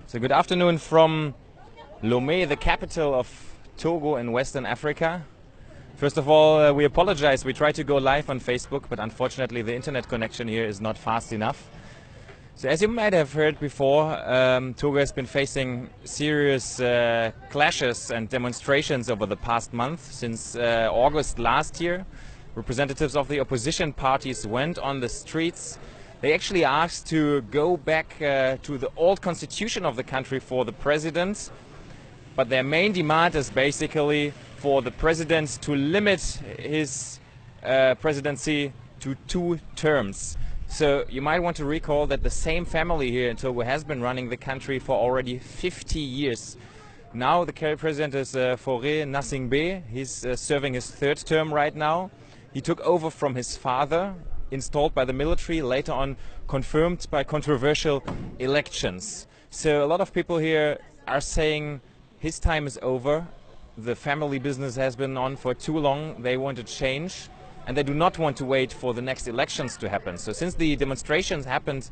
So good afternoon from Lomé, the capital of Togo in Western Africa. First of all, we apologize. We tried to go live on Facebook, but unfortunately the internet connection here is not fast enough. So as you might have heard before, Togo has been facing serious clashes and demonstrations over the past month. Since August last year, representatives of the opposition parties went on the streets. They actually asked to go back to the old constitution of the country for the president. But their main demand is basically for the president to limit his presidency to 2 terms. So you might want to recall that the same family here in Togo has been running the country for already 50 years. Now the current president is Faure Gnassingbé. He's serving his 3rd term right now. He took over from his father, installed by the military, later on confirmed by controversial elections. So a lot of people here are saying his time is over. The family business has been on for too long. They want to change, and they do not want to wait for the next elections to happen. So since the demonstrations happened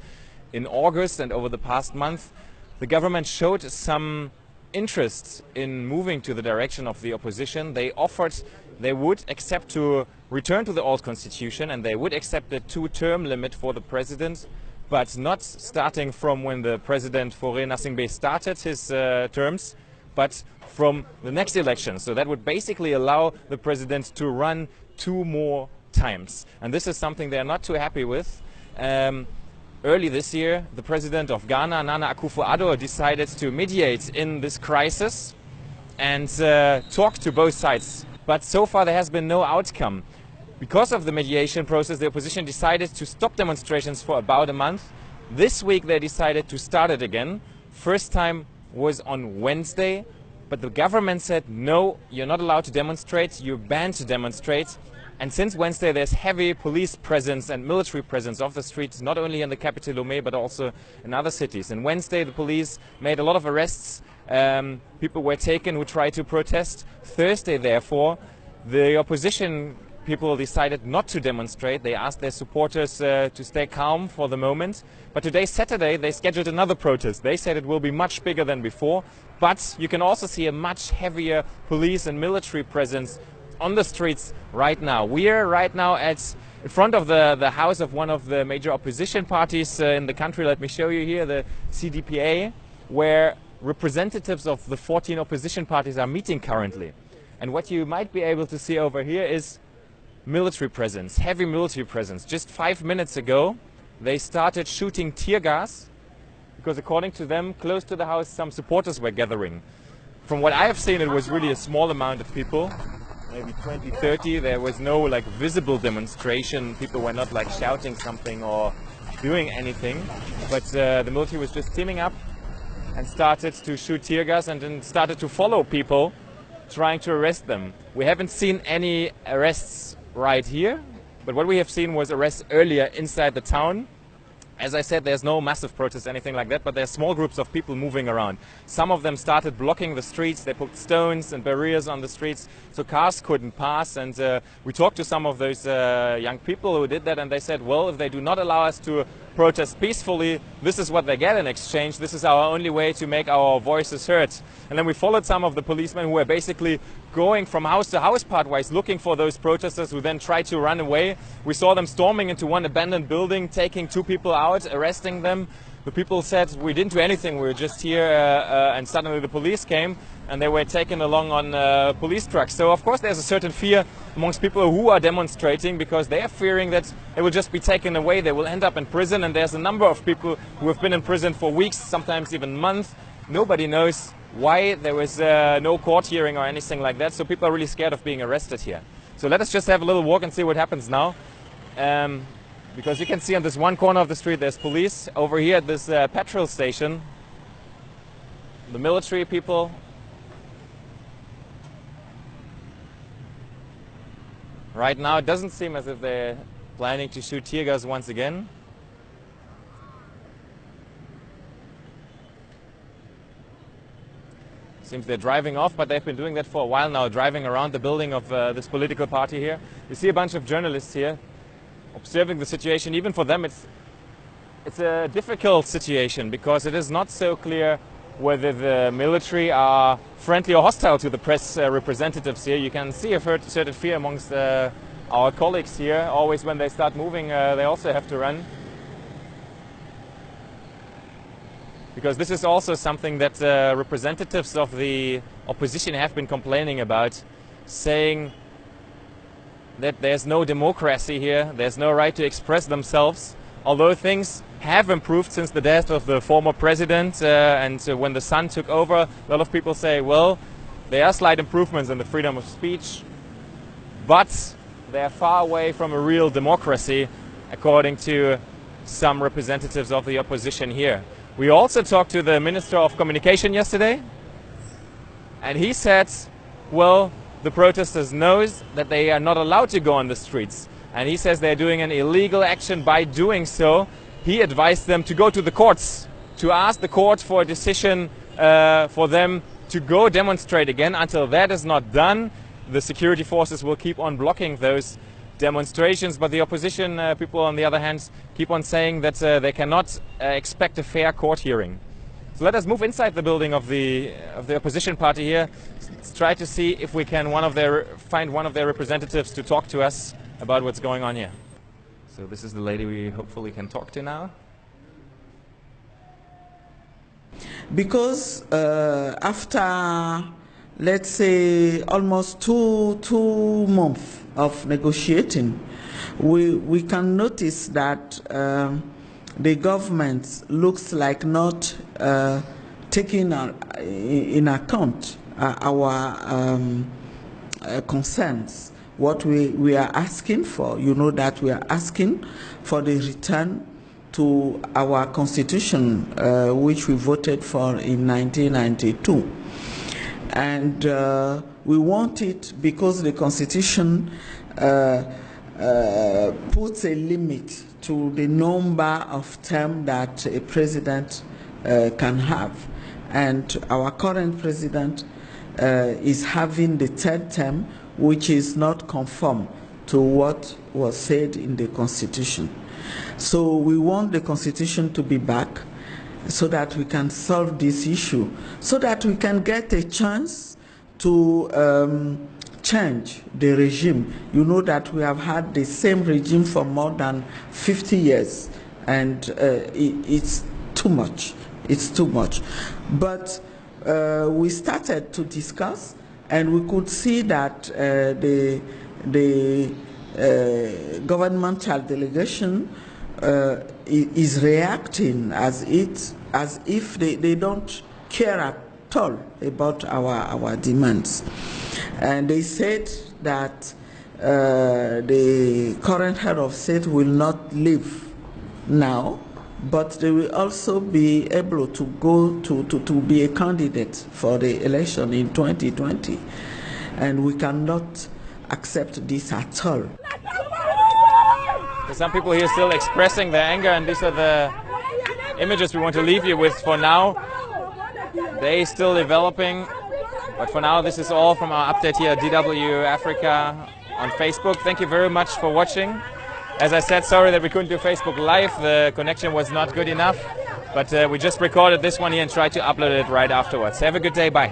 in August and over the past month, the government showed some interest in moving to the direction of the opposition. They offered they would accept to return to the old constitution, and they would accept the 2-term limit for the president, but not starting from when the president Faure Gnassingbé started his terms, but from the next election. So that would basically allow the president to run 2 more times. And this is something they are not too happy with. Early this year, the president of Ghana, Nana Akufo-Addo, decided to mediate in this crisis and talk to both sides. But so far there has been no outcome. Because of the mediation process, the opposition decided to stop demonstrations for about a month. This week they decided to start it again. First time was on Wednesday, but the government said, no, you're not allowed to demonstrate, you're banned to demonstrate. And since Wednesday there's heavy police presence and military presence off the streets, not only in the capital Lomé, but also in other cities. And Wednesday the police made a lot of arrests. People were taken who tried to protest. Thursday, therefore, the opposition people decided not to demonstrate. They asked their supporters to stay calm for the moment. But today, Saturday, they scheduled another protest. They said it will be much bigger than before. But you can also see a much heavier police and military presence on the streets right now. We are right now in front of the house of one of the major opposition parties in the country. Let me show you here, the CDPA, where representatives of the 14 opposition parties are meeting currently. And what you might be able to see over here is military presence, heavy military presence. Just 5 minutes ago, they started shooting tear gas because, according to them, close to the house, some supporters were gathering. From what I have seen, it was really a small amount of people, maybe 20, 30. There was no visible demonstration. People were not shouting something or doing anything. But the military was just teaming up and started to shoot tear gas and then started to follow people, trying to arrest them. We haven't seen any arrests right here, but what we have seen was arrests earlier inside the town. As I said, there's no massive protest, anything like that, but there are small groups of people moving around. Some of them started blocking the streets. They put stones and barriers on the streets so cars couldn't pass. And we talked to some of those young people who did that, and they said, well, if they do not allow us to protest peacefully, this is what they get in exchange. This is our only way to make our voices heard. And then we followed some of the policemen who were basically going from house to house partwise, looking for those protesters who then tried to run away. We saw them storming into one abandoned building, taking 2 people out, arresting them. The people said, we didn't do anything, we were just here, and suddenly the police came and they were taken along on police trucks. So of course there's a certain fear amongst people who are demonstrating, because they are fearing that they will just be taken away, they will end up in prison. And there's a number of people who have been in prison for weeks, sometimes even months. Nobody knows why. There was no court hearing or anything like that. So people are really scared of being arrested here. So let us just have a little walk and see what happens now. Because you can see on this one corner of the street there's police. Over here at this petrol station, the military people. Right now it doesn't seem as if they're planning to shoot tear gas once again. Seems they're driving off, but they've been doing that for a while now, driving around the building of this political party here. You see a bunch of journalists here observing the situation. Even for them it's a difficult situation, because it is not so clear whether the military are friendly or hostile to the press representatives here. You can see a certain fear amongst our colleagues here. Always when they start moving, they also have to run. Because this is also something that representatives of the opposition have been complaining about, saying that there's no democracy here, there's no right to express themselves. Although things have improved since the death of the former president and when the son took over, a lot of people say, well, there are slight improvements in the freedom of speech, but they're far away from a real democracy, according to some representatives of the opposition here. We also talked to the Minister of Communication yesterday, and he said, well, the protesters knows that they are not allowed to go on the streets. And he says they're doing an illegal action by doing so. He advised them to go to the courts, to ask the court for a decision for them to go demonstrate again. Until that is not done, the security forces will keep on blocking those demonstrations. But the opposition people, on the other hand, keep on saying that they cannot expect a fair court hearing. So let us move inside the building of the opposition party here. Let's try to see if we can find one of their representatives to talk to us about what's going on here. So this is the lady we hopefully can talk to now. Because after, let's say, almost two months of negotiating, we can notice that the government looks like not taking in account our concerns. What we are asking for, you know that we are asking for the return to our constitution, which we voted for in 1992. And we want it because the constitution puts a limit to the number of terms that a president can have. And our current president is having the third term, which is not conform to what was said in the Constitution. So we want the Constitution to be back so that we can solve this issue, so that we can get a chance to change the regime. You know that we have had the same regime for more than 50 years, and it's too much. It's too much. But we started to discuss, and we could see that the governmental delegation is reacting as if they don't care at all about our demands. And they said that the current head of state will not leave now, but they will also be able to go to be a candidate for the election in 2020. And we cannot accept this at all. There's some people here still expressing their anger, and these are the images we want to leave you with for now. They still developing, but for now this is all from our update here at DW Africa on Facebook. Thank you very much for watching. As I said, sorry that we couldn't do Facebook Live, the connection was not good enough, but we just recorded this one here and tried to upload it right afterwards. Have a good day, bye.